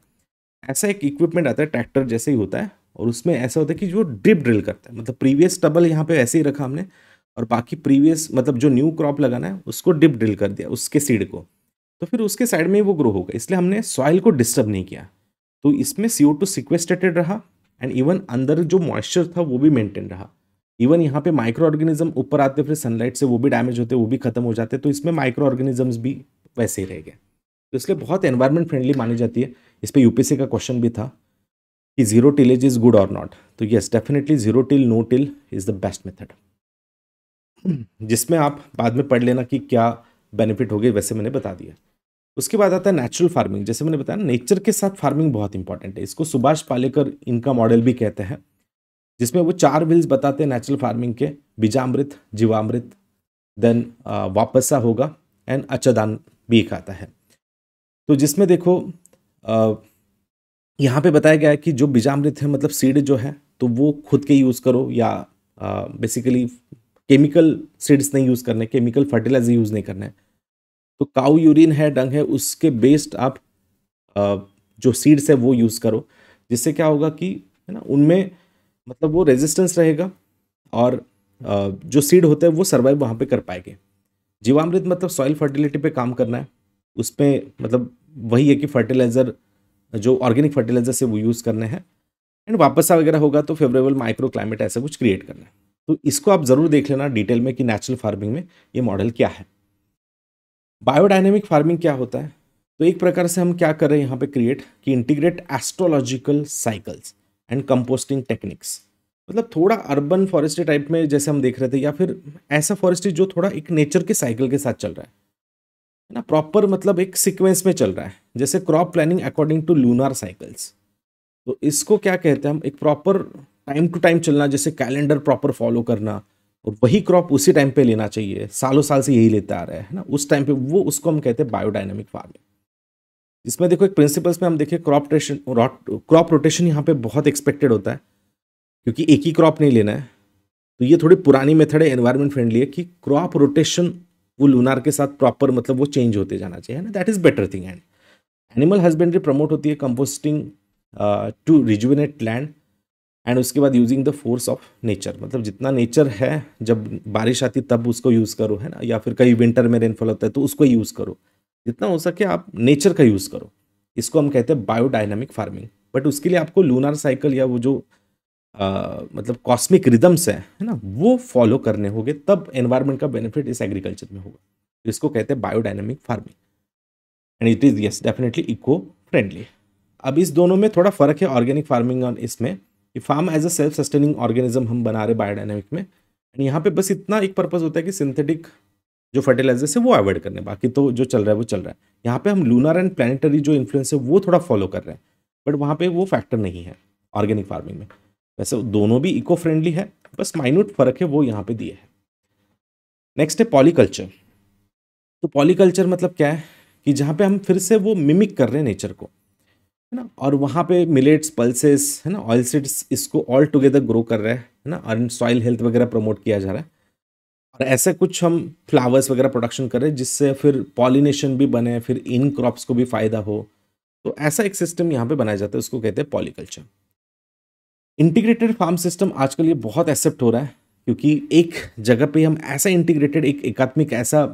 ऐसा एक इक्विपमेंट आता है, ट्रैक्टर जैसे ही होता है, और उसमें ऐसा होता है कि जो ड्रिप ड्रिल करता है, मतलब प्रीवियस स्टबल यहाँ पे ऐसे ही रखा हमने, और बाकी प्रीवियस मतलब जो न्यू क्रॉप लगाना है उसको डिप ड्रिल कर दिया उसके सीड को, तो फिर उसके साइड में ही वो ग्रो होगा। इसलिए हमने सॉइल को डिस्टर्ब नहीं किया, तो इसमें CO2 सिक्वेस्ट्रेटेड रहा, एंड इवन अंदर जो मॉइस्चर था वो भी मेंटेन रहा। इवन यहाँ पे माइक्रो ऑर्गेनिज्म ऊपर आते, फिर सनलाइट से वो भी डैमेज होते, वो भी खत्म हो जाते, तो इसमें माइक्रो ऑर्गेनिजम्स भी वैसे ही रह गए। तो इसलिए बहुत एनवायरमेंट फ्रेंडली मानी जाती है। इस पर UPSC का क्वेश्चन भी था कि जीरो टिलेज इज गुड और नॉट। तो yes, definitely zero till no till is the best method, जिसमें आप बाद में पढ़ लेना कि क्या बेनिफिट हो गए, वैसे मैंने बता दिया। उसके बाद आता है नेचुरल फार्मिंग। जैसे मैंने बताया नेचर के साथ फार्मिंग बहुत इंपॉर्टेंट है, इसको सुभाष पालेकर इनका मॉडल भी कहते हैं, जिसमें वो 4 विल्स बताते हैं नेचुरल फार्मिंग के, बीजामृत, जीवामृत, देन वापसा होगा, एंड अच्चादान भी एक आता है। तो जिसमें देखो यहाँ पे बताया गया है कि जो बीजामृत है मतलब सीड जो है, तो वो खुद के यूज़ करो, या बेसिकली केमिकल सीड्स नहीं यूज़ करने, केमिकल फर्टिलाइजर यूज़ नहीं करना है। तो काऊ यूरिन है, डंग है, उसके बेस्ड आप जो सीड्स है वो यूज़ करो, जिससे क्या होगा कि है ना उनमें मतलब वो रेजिस्टेंस रहेगा और जो सीड होते हैं वो सर्वाइव वहाँ पे कर पाएंगे। जीवामृत मतलब सॉइल फर्टिलिटी पे काम करना है, उसमें मतलब वही है कि फर्टिलाइज़र जो ऑर्गेनिक फर्टिलाइजर से वो यूज़ करने हैं, एंड वापसा वगैरह होगा तो फेवरेबल माइक्रो क्लाइमेट ऐसा कुछ क्रिएट करना है। तो इसको आप ज़रूर देख लेना डिटेल में कि नेचुरल फार्मिंग में ये मॉडल क्या है। बायोडायनेमिक फार्मिंग क्या होता है? तो एक प्रकार से हम क्या कर रहे हैं यहाँ पे क्रिएट कि integrate astrological cycles and composting techniques, मतलब थोड़ा अर्बन फॉरेस्ट्री टाइप में जैसे हम देख रहे थे, या फिर ऐसा फॉरेस्ट्री जो थोड़ा एक नेचर के साइकिल के साथ चल रहा है ना, प्रॉपर मतलब एक सीक्वेंस में चल रहा है, जैसे crop planning according to lunar cycles. तो इसको क्या कहते हैं हम, एक प्रॉपर टाइम टू टाइम चलना, जैसे कैलेंडर प्रॉपर फॉलो करना, और वही क्रॉप उसी टाइम पे लेना चाहिए, सालों साल से यही लेते आ रहा है ना उस टाइम पे, वो उसको हम कहते हैं बायोडायनेमिक फार्मिंग। इसमें देखो एक प्रिंसिपल्स में हम देखिए क्रॉप रोटेशन यहाँ पे बहुत एक्सपेक्टेड होता है, क्योंकि एक ही क्रॉप नहीं लेना है। तो ये थोड़ी पुरानी मेथड है, एनवायरमेंट फ्रेंडली है, कि क्रॉप रोटेशन वो लूनार के साथ प्रॉपर मतलब वो चेंज होते जाना चाहिए ना, that is better thing. And animal husbandry promote होती है composting to rejuvenate land, and उसके बाद using the force of nature, मतलब जितना नेचर है, जब बारिश आती तब उसको यूज़ करो है ना, या फिर कई विंटर में रेनफॉल होता है तो उसको यूज़ करो, जितना हो सके आप नेचर का यूज़ करो। इसको हम कहते हैं बायोडायनामिक फार्मिंग। बट उसके लिए आपको लूनार साइकिल या वो जो मतलब कॉस्मिक रिदम्स है ना, वो फॉलो करने होंगे, तब एनवायरमेंट का बेनिफिट इस एग्रीकल्चर में होगा। इसको कहते हैं biodynamic farming, and it is yes definitely eco friendly. अब इस दोनों में थोड़ा फर्क है, ऑर्गेनिक फार्मिंग और इसमें, कि farm as a self sustaining organism हम बना रहे बायोडायनामिक में, एंड यहाँ पे बस इतना एक पर्पस होता है कि सिंथेटिक जो फर्टिलाइजर्स है वो अवॉइड करने, बाकी तो जो चल रहा है वो चल रहा है। यहाँ पे हम लूनर एंड प्लानिटरी जो इन्फ्लुएंस है वो थोड़ा फॉलो कर रहे हैं, बट वहाँ पे वो फैक्टर नहीं है ऑर्गेनिक फार्मिंग में। वैसे दोनों भी इको फ्रेंडली है, बस माइन्यूट फर्क है वो यहाँ पे दिए है। नेक्स्ट है पॉलीकल्चर। तो पॉलीकल्चर मतलब क्या है कि जहाँ पे हम फिर से वो मिमिक कर रहे हैं नेचर को, है ना, और वहाँ पे मिलेट्स, पल्सेस है ना, ऑयल सीड्स, इसको ऑल टुगेदर ग्रो कर रहे हैं है ना, और सॉइल हेल्थ वगैरह प्रमोट किया जा रहा है। और ऐसे कुछ हम फ्लावर्स वगैरह प्रोडक्शन कर रहे हैं, जिससे फिर पॉलिनेशन भी बने, फिर इन क्रॉप्स को भी फायदा हो। तो ऐसा एक सिस्टम यहाँ पे बनाया जाता है, उसको कहते हैं पॉलीकल्चर। इंटीग्रेटेड फार्म सिस्टम आजकल ये बहुत एक्सेप्ट हो रहा है, क्योंकि एक जगह पे हम ऐसा इंटीग्रेटेड एक एकात्मिक ऐसा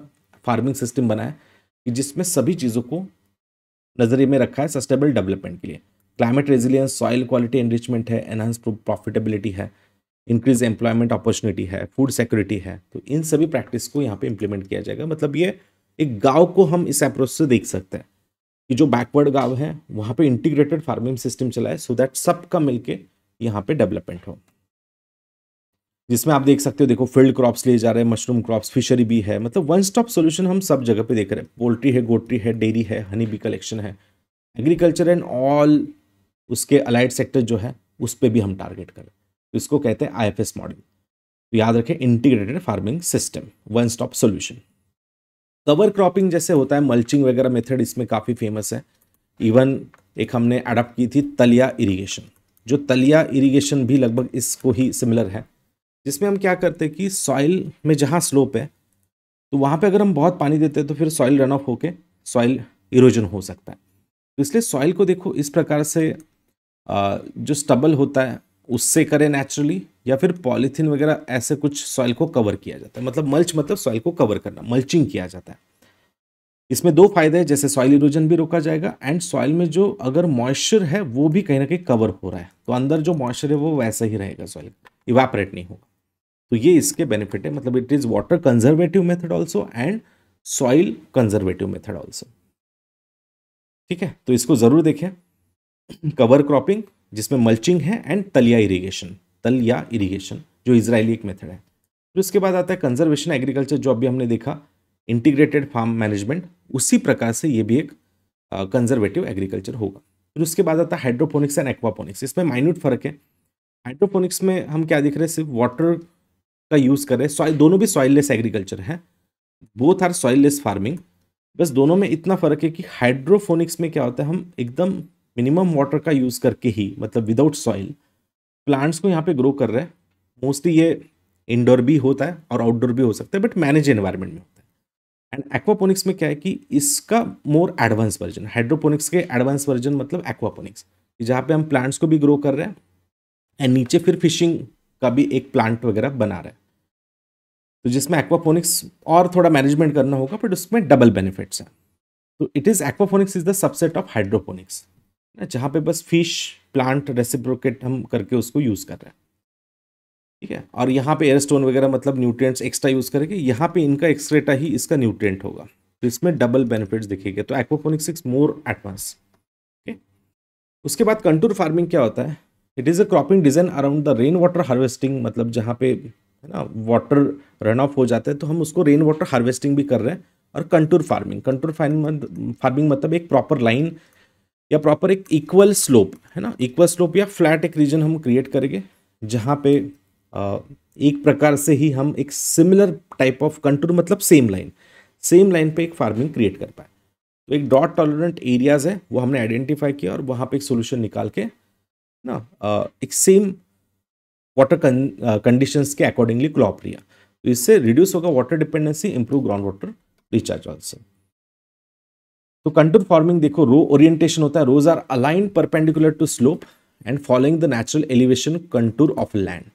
फार्मिंग सिस्टम बनाए कि जिसमें सभी चीज़ों को नजरिए में रखा है सस्टेनेबल डेवलपमेंट के लिए। Climate resilience, soil quality enrichment है, एनहांस प्रॉफिटेबिलिटी है, इंक्रीज एम्प्लॉयमेंट अपॉर्चुनिटी है, फूड सिक्योरिटी है। तो इन सभी प्रैक्टिस को यहाँ पे इंप्लीमेंट किया जाएगा। मतलब ये एक गांव को हम इस अप्रोच से देख सकते हैं कि जो बैकवर्ड गांव है वहाँ पे इंटीग्रेटेड फार्मिंग सिस्टम चला है, सो दैट सबका मिलके यहाँ पे डेवलपमेंट हो, जिसमें आप देख सकते हो, देखो फील्ड क्रॉप्स लिए जा रहे हैं, मशरूम क्रॉप्स, फिशरी भी है, मतलब वन स्टॉप सोल्यूशन हम सब जगह पे देख रहे हैं। पोल्ट्री है, गोट्री है, डेयरी है, हनी बी कलेक्शन है, एग्रीकल्चर एंड ऑल उसके अलाइड सेक्टर जो है उस पर भी हम टारगेट करें। तो इसको कहते हैं IFS मॉडल। तो याद रखें, integrated farming system, one stop solution. Cover cropping जैसे होता है, मल्चिंग वगैरह मेथड इसमें काफ़ी फेमस है। इवन एक हमने अडॉप्ट की थी तलिया इरिगेशन, जो तलिया इरिगेशन भी लगभग इसको ही सिमिलर है, जिसमें हम क्या करते हैं कि सॉइल में जहाँ स्लोप है तो वहाँ पे अगर हम बहुत पानी देते हैं तो फिर सॉइल रन ऑफ होके सॉइल इरोजन हो सकता है। तो इसलिए सॉइल को देखो इस प्रकार से जो स्टबल होता है उससे करें नेचुरली, या फिर पॉलीथीन वगैरह ऐसे कुछ सॉइल को कवर किया जाता है। मतलब मल्च मतलब सॉइल को कवर करना, मल्चिंग किया जाता है। इसमें दो फायदे हैं, जैसे सॉइल इरोजन भी रोका जाएगा, एंड सॉइल में जो अगर मॉइस्चर है वो भी कहीं ना कहीं कवर हो रहा है, तो अंदर जो मॉइस्चर है वो वैसा ही रहेगा, सॉइल इवापोरेट नहीं होगा। तो ये इसके बेनिफिट है, मतलब it is water conservative method also and soil conservative method also. ठीक है, तो इसको जरूर देखें। कवर क्रॉपिंग जिसमें मल्चिंग है, एंड तलिया इरिगेशन जो इजरायली एक मेथड है। फिर उसके बाद आता है कंजर्वेशन एग्रीकल्चर, जो अभी हमने देखा इंटीग्रेटेड फार्म मैनेजमेंट, उसी प्रकार से ये भी एक कंजर्वेटिव एग्रीकल्चर होगा। फिर उसके बाद आता है हाइड्रोपोनिक्स एंड एक्वापोनिक्स। इसमें माइन्यूट फर्क है। हाइड्रोपोनिक्स में हम क्या दिख रहे हैं, सिर्फ वाटर का यूज़ कर रहे हैं, सॉइल, दोनों भी सॉइललेस एग्रीकल्चर है, बोथ आर सॉइललेस फार्मिंग। बस दोनों में इतना फर्क है कि हाइड्रोफोनिक्स में क्या होता है, हम एकदम मिनिमम वाटर का यूज़ करके ही, मतलब विदाउट सॉइल, प्लांट्स को यहाँ पे ग्रो कर रहे हैं। मोस्टली ये इंडोर भी होता है और आउटडोर भी हो सकता है, बट मैनेज एनवायरनमेंट में होता है। एंड एक्वापोनिक्स में क्या है कि इसका मोर एडवांस वर्जन, हाइड्रोपोनिक्स के एडवांस वर्जन मतलब एक्वापोनिक्स, जहाँ पे हम प्लांट्स को भी ग्रो कर रहे हैं एंड नीचे फिर फिशिंग का भी एक प्लांट वगैरह बना रहे हैं। तो जिसमें एक्वापोनिक्स और थोड़ा मैनेजमेंट करना होगा, बट उसमें डबल बेनिफिट्स हैं। तो it is aquaponics is the subset of hydroponics, जहाँ पे बस फिश प्लांट रेसिप्रोकेट हम करके उसको यूज कर रहे हैं, ठीक है। और यहाँ पे एयर स्टोन वगैरह मतलब न्यूट्रिएंट्स एक्स्ट्रा यूज करेंगे, यहाँ पे इनका एक्सक्रेटा ही इसका न्यूट्रिएंट होगा, तो इसमें डबल बेनिफिट्स दिखेंगे। तो aquaponics is more advance. Okay, उसके बाद कंटूर फार्मिंग क्या होता है? It is a cropping design around the rain water harvesting, मतलब जहाँ पे है ना वाटर रन ऑफ हो जाता है तो हम उसको रेन वाटर हार्वेस्टिंग भी कर रहे हैं। और कंटूर फार्मिंग, फार्मिंग मतलब एक प्रॉपर लाइन या प्रॉपर एक इक्वल स्लोप, है ना, इक्वल स्लोप या फ्लैट एक रीजन हम क्रिएट करेंगे, जहाँ पे एक प्रकार से ही हम एक सिमिलर टाइप ऑफ कंटूर मतलब सेम लाइन पे एक फार्मिंग क्रिएट कर पाए। तो एक डॉट टॉलरेंट एरियाज है वो हमने आइडेंटिफाई किया और वहाँ पे एक सोल्यूशन निकाल के ना एक सेम वाटर कंडीशंस के अकॉर्डिंगली क्रॉप लिया, तो इससे रिड्यूस होगा water dependency, improve ground water recharge also. तो कंटूर फार्मिंग देखो, रो ओरिएंटेशन होता है, rows are aligned perpendicular to slope and following the natural elevation contour of land.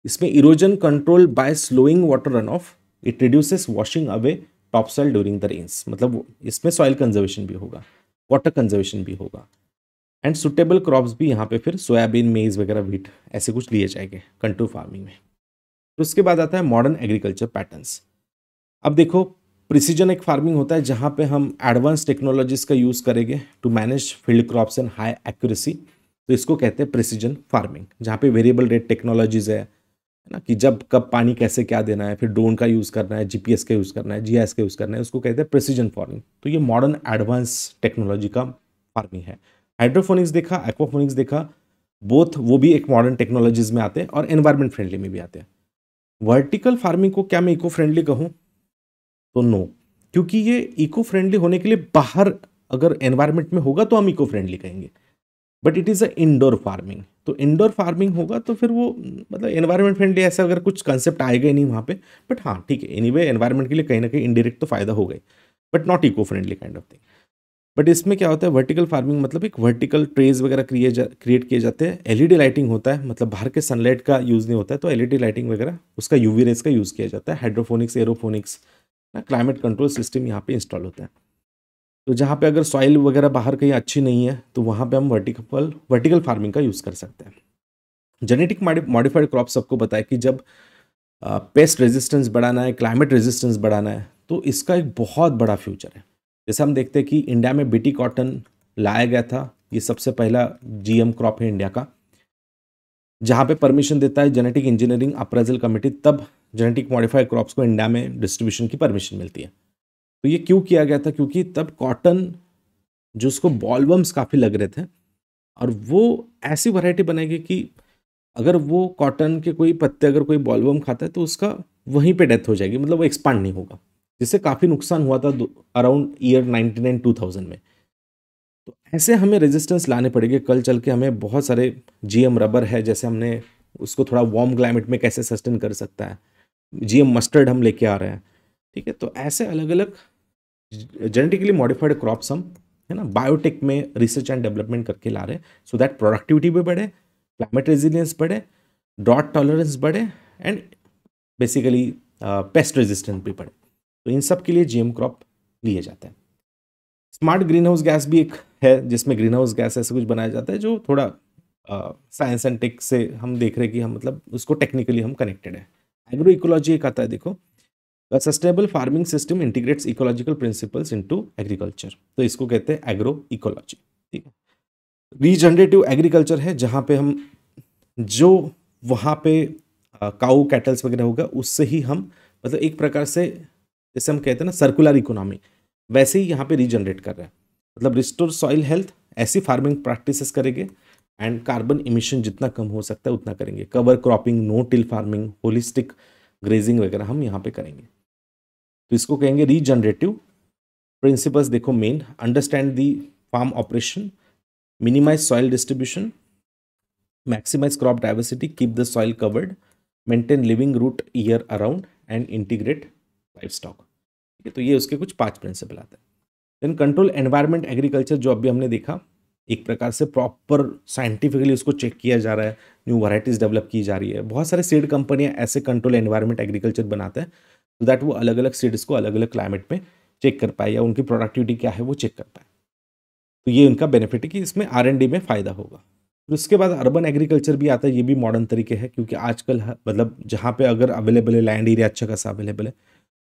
इसमें erosion control by slowing water run off, it reduces washing away top soil during the rains, मतलब इसमें soil conservation भी होगा, water conservation भी होगा। And suitable crops भी यहाँ पे फिर सोयाबीन, मेज वगैरह, व्हीट ऐसे कुछ लिए जाएंगे कंटूर फार्मिंग में। तो उसके बाद आता है मॉडर्न एग्रीकल्चर पैटर्न्स। अब देखो, प्रिसीजन एक फार्मिंग होता है जहाँ पे हम एडवांस टेक्नोलॉजीज का यूज़ करेंगे to manage field crops and high accuracy, तो इसको कहते हैं प्रिसीजन फार्मिंग, जहाँ पे वेरिएबल रेट टेक्नोलॉजीज है ना, कि जब कब पानी कैसे क्या देना है, फिर ड्रोन का यूज़ करना है, जीपीएस का यूज़ करना है, जीआईएस का यूज़ करना है, उसको कहते हैं प्रिसीजन फार्मिंग। तो ये मॉडर्न एडवांस टेक्नोलॉजी का फार्मिंग है। हाइड्रोफोनिक्स देखा, एक्वाफोनिक्स देखा, बोथ वो भी एक मॉडर्न टेक्नोलॉजीज में आते हैं और एनवायरमेंट फ्रेंडली में भी आते हैं। वर्टिकल फार्मिंग को क्या मैं इको फ्रेंडली कहूँ? तो नो, क्योंकि ये इको फ्रेंडली होने के लिए बाहर अगर एनवायरमेंट में होगा तो हम इको फ्रेंडली कहेंगे, but it is a indoor farming. तो इंडोर फार्मिंग होगा तो फिर वो मतलब एनवायरमेंट फ्रेंडली ऐसा अगर कुछ कंसेप्ट आएगा ही नहीं वहाँ पे, बट हाँ ठीक है, एनीवे एनवायरमेंट के लिए कहीं ना कहीं इनडायरेक्ट तो फायदा हो गई, but not eco friendly kind of thing. But इसमें क्या होता है, वर्टिकल फार्मिंग मतलब एक वर्टिकल ट्रेज वगैरह क्रिएट किए जाते हैं, एलईडी लाइटिंग होता है, मतलब बाहर के सनलाइट का यूज़ नहीं होता है, तो एलईडी लाइटिंग वगैरह उसका यूवी रेस का यूज़ किया जाता है। हाइड्रोफोनिक्स, एरोफोनिक्स ना, क्लाइमेट कंट्रोल सिस्टम यहाँ पे इंस्टॉल होता है। तो जहाँ पे अगर सॉइल वगैरह बाहर कहीं अच्छी नहीं है तो वहाँ पे हम वर्टिकल फार्मिंग का यूज़ कर सकते हैं। जेनेटिक मॉडिफाइड क्रॉप सबको पता है कि जब पेस्ट रेजिस्टेंस बढ़ाना है, क्लाइमेट रेजिस्टेंस बढ़ाना है, तो इसका एक बहुत बड़ा फ्यूचर है। जैसे हम देखते हैं कि इंडिया में बीटी कॉटन लाया गया था, ये सबसे पहला जीएम क्रॉप है इंडिया का, जहाँ पे परमिशन देता है जेनेटिक इंजीनियरिंग अप्रेजल कमेटी, तब जेनेटिक मॉडिफाइड क्रॉप्स को इंडिया में डिस्ट्रीब्यूशन की परमिशन मिलती है। तो ये क्यों किया गया था? क्योंकि तब कॉटन जो उसको बॉलवर्म्स काफ़ी लग रहे थे, और वो ऐसी वैरायटी बनाएगी कि अगर वो कॉटन के कोई पत्ते अगर कोई बॉलवर्म खाता है तो उसका वहीं पे डेथ हो जाएगी, मतलब वो एक्सपांड नहीं होगा, जिससे काफ़ी नुकसान हुआ था अराउंड ईयर 99-2000 में। तो ऐसे हमें रेजिस्टेंस लाने पड़ेंगे कल चल के। हमें बहुत सारे जीएम रबर है, जैसे हमने उसको थोड़ा वार्म क्लाइमेट में कैसे सस्टेन कर सकता है, जीएम मस्टर्ड हम लेके आ रहे हैं, ठीक है। तो ऐसे अलग अलग जेनेटिकली मॉडिफाइड क्रॉप्स हम, है ना, बायोटेक में रिसर्च एंड डेवलपमेंट करके ला रहे हैं, सो दैट प्रोडक्टिविटी भी बढ़े, क्लाइमेट रेजिलियंस बढ़े, ड्रॉट टॉलरेंस बढ़े, एंड बेसिकली पेस्ट रेजिस्टेंस भी बढ़े। तो इन सब के लिए जीएम क्रॉप लिए जाते हैं। स्मार्ट ग्रीन हाउस गैस भी एक है, जिसमें ग्रीन हाउस गैस ऐसे कुछ बनाया जाता है जो थोड़ा साइंस एंड टेक से हम देख रहे हैं कि हम मतलब उसको टेक्निकली हम कनेक्टेड है। एग्रो इकोलॉजी एक आता है, देखो, sustainable farming system integrates ecological principles into agriculture, तो इसको कहते हैं एग्रो इकोलॉजी, ठीक है। रीजनरेटिव एग्रीकल्चर है, जहाँ पे हम जो वहाँ पे काऊ कैटल्स वगैरह होगा उससे ही हम मतलब एक प्रकार से, जैसे हम कहते हैं ना सर्कुलर इकोनॉमी, वैसे ही यहाँ पे रीजनरेट कर रहे हैं, मतलब रिस्टोर सॉइल हेल्थ, ऐसी फार्मिंग प्रैक्टिसेस करेंगे, एंड कार्बन इमिशन जितना कम हो सकता है उतना करेंगे। Cover cropping, no till farming, holistic grazing वगैरह हम यहाँ पे करेंगे, तो इसको कहेंगे रीजनरेटिव। प्रिंसिपल्स देखो main, understand the farm operation, minimize soil distribution, maximize crop diversity, keep the soil covered, maintain living root year around and integrate livestock. ठीक है, तो ये उसके कुछ 5 प्रिंसिपल आते हैं। देन कंट्रोल एनवायरमेंट एग्रीकल्चर, जो अभी हमने देखा, एक प्रकार से प्रॉपर साइंटिफिकली उसको चेक किया जा रहा है, न्यू वैरायटीज डेवलप की जा रही है। बहुत सारे सीड कंपनियां ऐसे कंट्रोल एनवायरमेंट एग्रीकल्चर बनाते हैं सो दैट वो अलग अलग सीड्स को अलग अलग क्लाइमेट में चेक कर पाए या उनकी प्रोडक्टिविटी क्या है वो चेक कर पाए। तो ये उनका बेनिफिट है कि इसमें R&D में फ़ायदा होगा। फिर उसके बाद अर्बन एग्रीकल्चर भी आता है, ये भी मॉडर्न तरीके है, क्योंकि आजकल मतलब जहाँ पे अगर अवेलेबल है लैंड एरिया अच्छा खासा अवेलेबल है,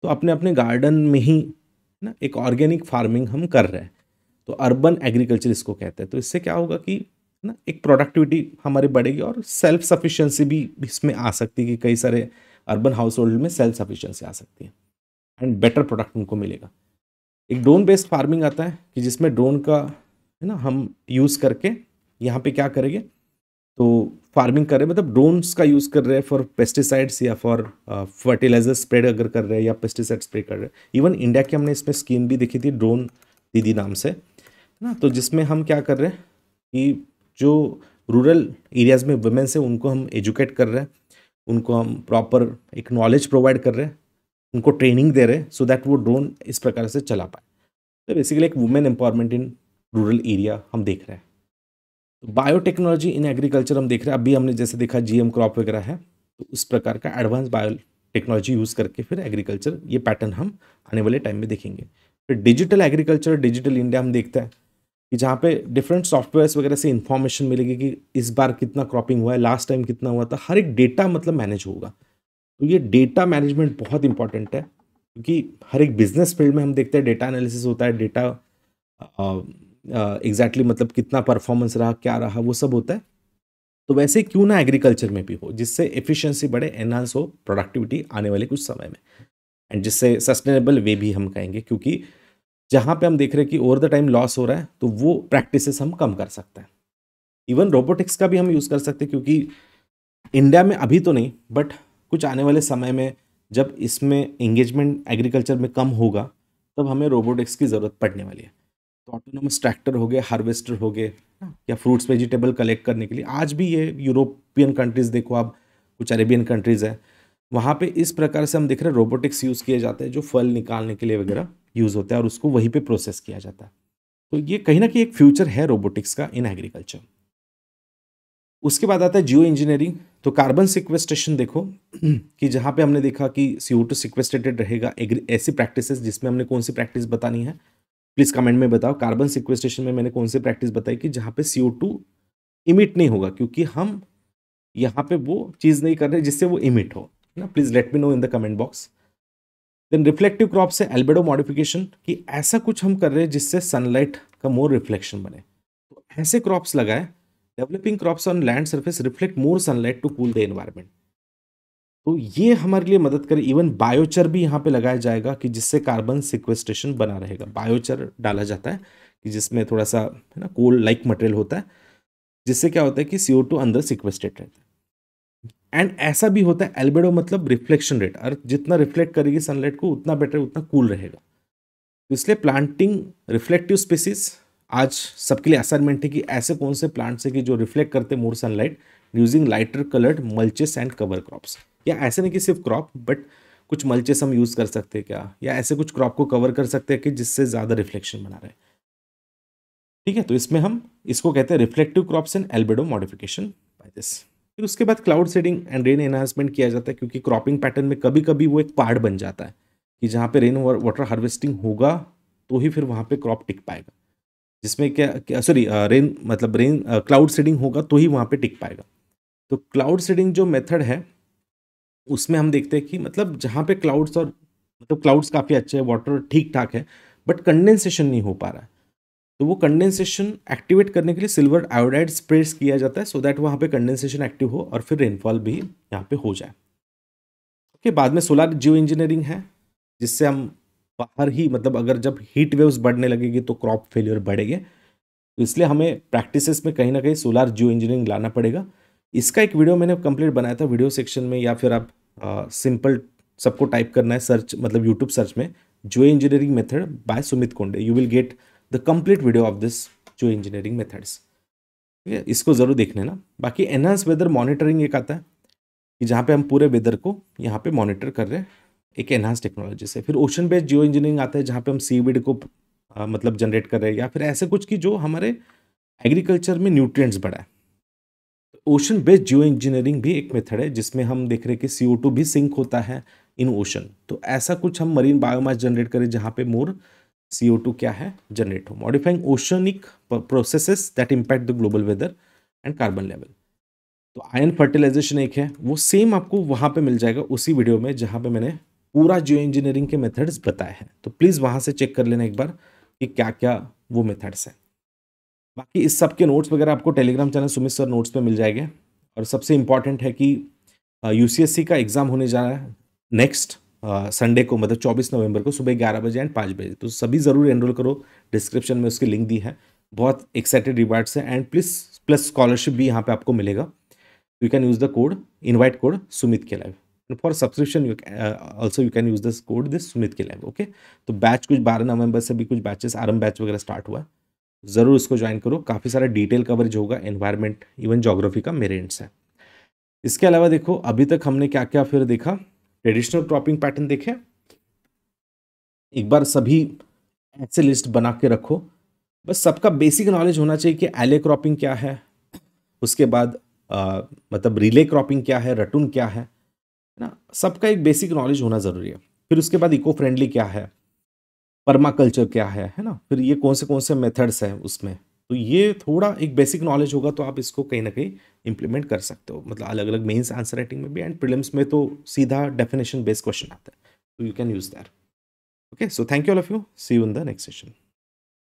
तो अपने अपने गार्डन में ही ना एक ऑर्गेनिक फार्मिंग हम कर रहे हैं, तो अर्बन एग्रीकल्चर इसको कहते हैं। तो इससे क्या होगा कि ना एक प्रोडक्टिविटी हमारी बढ़ेगी और सेल्फ सफिशिएंसी भी इसमें आ सकती है कि कई सारे अर्बन हाउस होल्ड में सेल्फ सफिशिएंसी आ सकती है एंड बेटर प्रोडक्ट उनको मिलेगा। एक ड्रोन बेस्ड फार्मिंग आता है कि जिसमें ड्रोन का है ना हम यूज़ करके यहाँ पे क्या करेंगे, तो फार्मिंग कर रहे हैं, मतलब ड्रोन्स का यूज़ कर रहे हैं फॉर पेस्टिसाइड्स या फॉर फर्टिलाइजर स्प्रेड अगर कर रहे हैं या पेस्टिसाइड स्प्रे कर रहे हैं। इवन इंडिया की हमने इसमें स्कीम भी देखी थी, ड्रोन दीदी नाम से, है ना। तो जिसमें हम क्या कर रहे हैं कि जो रूरल एरियाज़ में वुमेन्स हैं उनको हम एजुकेट कर रहे हैं, उनको हम प्रॉपर एक नॉलेज प्रोवाइड कर रहे हैं, उनको ट्रेनिंग दे रहे हैं सो दैट वो ड्रोन इस प्रकार से चला पाए। तो बेसिकली एक women empowerment in rural area हम देख रहे हैं। बायोटेक्नोलॉजी इन एग्रीकल्चर हम देख रहे हैं, अभी हमने जैसे देखा GM क्रॉप वगैरह है, तो उस प्रकार का एडवांस बायोटेक्नोलॉजी यूज़ करके फिर एग्रीकल्चर, ये पैटर्न हम आने वाले टाइम में देखेंगे। फिर डिजिटल एग्रीकल्चर, डिजिटल इंडिया हम देखते हैं कि जहाँ पे डिफरेंट सॉफ्टवेयर्स वगैरह से इंफॉर्मेशन मिलेगी कि इस बार कितना क्रॉपिंग हुआ है, लास्ट टाइम कितना हुआ था, हर एक डेटा मतलब मैनेज होगा। तो ये डेटा मैनेजमेंट बहुत इंपॉर्टेंट है, क्योंकि हर एक बिजनेस फील्ड में हम देखते हैं डेटा एनालिसिस होता है, डेटा एग्जैक्टली मतलब कितना परफॉर्मेंस रहा, क्या रहा, वो सब होता है। तो वैसे क्यों ना एग्रीकल्चर में भी हो, जिससे एफिशिएंसी बढ़े, एनहांस हो प्रोडक्टिविटी आने वाले कुछ समय में, एंड जिससे सस्टेनेबल वे भी हम कहेंगे, क्योंकि जहाँ पे हम देख रहे हैं कि ओवर द टाइम लॉस हो रहा है, तो वो प्रैक्टिसेस हम कम कर सकते हैं। इवन रोबोटिक्स का भी हम यूज़ कर सकते हैं, क्योंकि इंडिया में अभी तो नहीं, बट कुछ आने वाले समय में जब इसमें एंगेजमेंट एग्रीकल्चर में कम होगा, तब हमें रोबोटिक्स की ज़रूरत पड़ने वाली है। तो ऑटोनोमस ट्रैक्टर हो गए, हार्वेस्टर हो गए, या फ्रूट्स वेजिटेबल कलेक्ट करने के लिए, आज भी ये यूरोपियन कंट्रीज़ देखो आप, कुछ अरेबियन कंट्रीज़ हैं, वहाँ पे इस प्रकार से हम देख रहे हैं रोबोटिक्स यूज़ किए जाते हैं, जो फल निकालने के लिए वगैरह यूज़ होता है और उसको वहीं पे प्रोसेस किया जाता है। तो ये कहीं ना कहीं एक फ्यूचर है रोबोटिक्स का इन एग्रीकल्चर। उसके बाद आता है जियो इंजीनियरिंग। तो कार्बन सिक्वेस्ट्रेशन देखो कि जहाँ पे हमने देखा कि CO2 सिक्वेस्ट्रेटेड रहेगा, ऐसी प्रैक्टिसेस, जिसमें हमने कौन सी प्रैक्टिस बतानी है प्लीज़ कमेंट में बताओ। कार्बन सिक्वेस्ट्रेशन में मैंने कौन सी प्रैक्टिस बताई कि जहाँ पे CO2 इमिट नहीं होगा, क्योंकि हम यहाँ पे वो चीज़ नहीं कर रहे जिससे वो इमिट हो, ना। Please let me know in the comment box. Then reflective crop से एल्बेडो मॉडिफिकेशन, कि ऐसा कुछ हम कर रहे हैं जिससे सनलाइट का मोर रिफ्लेक्शन बने, तो ऐसे क्रॉप्स लगाए। Developing crops on land surface reflect more sunlight to cool the environment, तो ये हमारे लिए मदद करे। इवन बायोचर भी यहाँ पे लगाया जाएगा कि जिससे कार्बन सिक्वेस्ट्रेशन बना रहेगा। बायोचर डाला जाता है कि जिसमें थोड़ा सा है ना कोल लाइक मटेरियल होता है, जिससे क्या होता है कि CO2 अंदर सिक्वेस्ट्रेट रहता है। एंड ऐसा भी होता है एल्बेडो मतलब रिफ्लेक्शन रेट, अर्थ जितना रिफ्लेक्ट करेगी सनलाइट को उतना बेटर, उतना कूल रहेगा। तो इसलिए प्लांटिंग रिफ्लेक्टिव स्पीसीज आज सबके लिए असाइनमेंट है कि ऐसे कौन से प्लांट्स है कि जो रिफ्लेक्ट करते more sunlight using lighter coloured mulches and cover crops. या ऐसे नहीं कि सिर्फ क्रॉप, बट कुछ मल्चेस हम यूज़ कर सकते हैं क्या, या ऐसे कुछ क्रॉप को कवर कर सकते हैं कि जिससे ज़्यादा रिफ्लेक्शन बना रहे। ठीक है, तो इसमें हम इसको कहते हैं reflective crops and albedo modification by this. फिर उसके बाद cloud seeding and rain enhancement किया जाता है, क्योंकि क्रॉपिंग पैटर्न में कभी कभी वो एक पहाड़ बन जाता है कि जहाँ पे रेन वाटर हार्वेस्टिंग होगा तो ही फिर वहाँ पे क्रॉप टिक पाएगा, जिसमें क्या सॉरी रेन मतलब रेन क्लाउड सीडिंग होगा तो ही वहाँ पे टिक पाएगा। तो क्लाउड सीडिंग जो मेथड है उसमें हम देखते हैं कि मतलब जहाँ पे क्लाउड्स और मतलब क्लाउड्स काफ़ी अच्छे हैं, वाटर ठीक ठाक है, बट कंडेंसेशन नहीं हो पा रहा है, तो वो कंडेंसेशन एक्टिवेट करने के लिए सिल्वर आयोडाइड स्प्रेस किया जाता है सो दैट वहाँ पे कंडेंसेशन एक्टिव हो और फिर रेनफॉल भी यहाँ पे हो जाए। ओके, बाद में सोलर जियो इंजीनियरिंग है, जिससे हम बाहर ही मतलब अगर जब हीट वेव्स बढ़ने लगेगी तो क्रॉप फेलियर बढ़ेंगे, तो इसलिए हमें प्रैक्टिसेस में कहीं ना कहीं सोलर जियो इंजीनियरिंग लाना पड़ेगा। इसका एक वीडियो मैंने कंप्लीट बनाया था वीडियो सेक्शन में, या फिर आप सिंपल सबको टाइप करना है सर्च मतलब यूट्यूब सर्च में geo engineering method by Sumit Konde, you will get the complete video of this geo engineering methods. ठीक है, इसको ज़रूर देख लेना। बाकी एनहांस वेदर मॉनिटरिंग एक आता है, कि जहाँ पे हम पूरे वेदर को यहाँ पे मॉनिटर कर रहे हैं एक एनहांस टेक्नोलॉजी से। फिर ओशन बेस्ड जियो इंजीनियरिंग आता है जहाँ पे हम सीवीड को मतलब जनरेट कर रहे हैं, या फिर ऐसे कुछ की जो हमारे एग्रीकल्चर में न्यूट्रिएंट्स बढ़ाए। ओशन बेस्ड जियो इंजीनियरिंग भी एक मेथड है जिसमें हम देख रहे हैं कि CO2 भी सिंक होता है इन ओशन। तो ऐसा कुछ हम मरीन बायोमास जनरेट करें जहाँ पे मोर CO2 क्या है जनरेट हो, modifying oceanic processes that impact the global weather and carbon level. तो आयन फर्टिलाइजेशन एक है, वो सेम आपको वहाँ पे मिल जाएगा उसी वीडियो में जहाँ पे मैंने पूरा जियो इंजीनियरिंग के मेथड्स बताए हैं। तो प्लीज़ वहाँ से चेक कर लेना एक बार कि क्या क्या वो मेथड्स हैं। बाकी इस सब के नोट्स वगैरह आपको Telegram channel Sumit sir notes पे मिल जाएंगे। और सबसे इम्पॉर्टेंट है कि UCSC का एग्ज़ाम होने जा रहा है नेक्स्ट संडे को, मतलब 24 नवंबर को सुबह 11 बजे एंड 5 बजे। तो सभी ज़रूर एनरोल करो, डिस्क्रिप्शन में उसकी लिंक दी है। बहुत एक्साइटेड रिवार्ड्स है एंड प्लस स्कॉलरशिप भी यहाँ पे आपको मिलेगा। You can use the code, invite code Sumit K Live. And for subscription also you can use this code, this Sumit K Live. Okay, तो बैच कुछ 12 नवंबर से भी कुछ बैचेस आरंभ बैच वगैरह स्टार्ट हुआ है, ज़रूर इसको ज्वाइन करो। काफ़ी सारा डिटेल कवरेज होगा, एनवायरनमेंट इवन ज्योग्राफी का मेरे एंड से। इसके अलावा देखो अभी तक हमने क्या क्या फिर देखा, ट्रेडिशनल क्रॉपिंग पैटर्न देखे। एक बार सभी ऐसे लिस्ट बना के रखो, बस सबका बेसिक नॉलेज होना चाहिए कि एले क्रॉपिंग क्या है, उसके बाद मतलब रिले क्रॉपिंग क्या है, रटून क्या है ना, सबका एक बेसिक नॉलेज होना ज़रूरी है। फिर उसके बाद इको फ्रेंडली क्या है, पर्माकल्चर क्या है ना, फिर ये कौन से मेथड्स हैं उसमें। तो ये थोड़ा एक बेसिक नॉलेज होगा तो आप इसको कहीं ना कहीं इंप्लीमेंट कर सकते हो, मतलब अलग अलग मेंस आंसर राइटिंग में भी एंड प्रीलिम्स में तो सीधा डेफिनेशन बेस्ड क्वेश्चन आता है, तो you can use that. Okay, so thank you all of you, see you in the next session.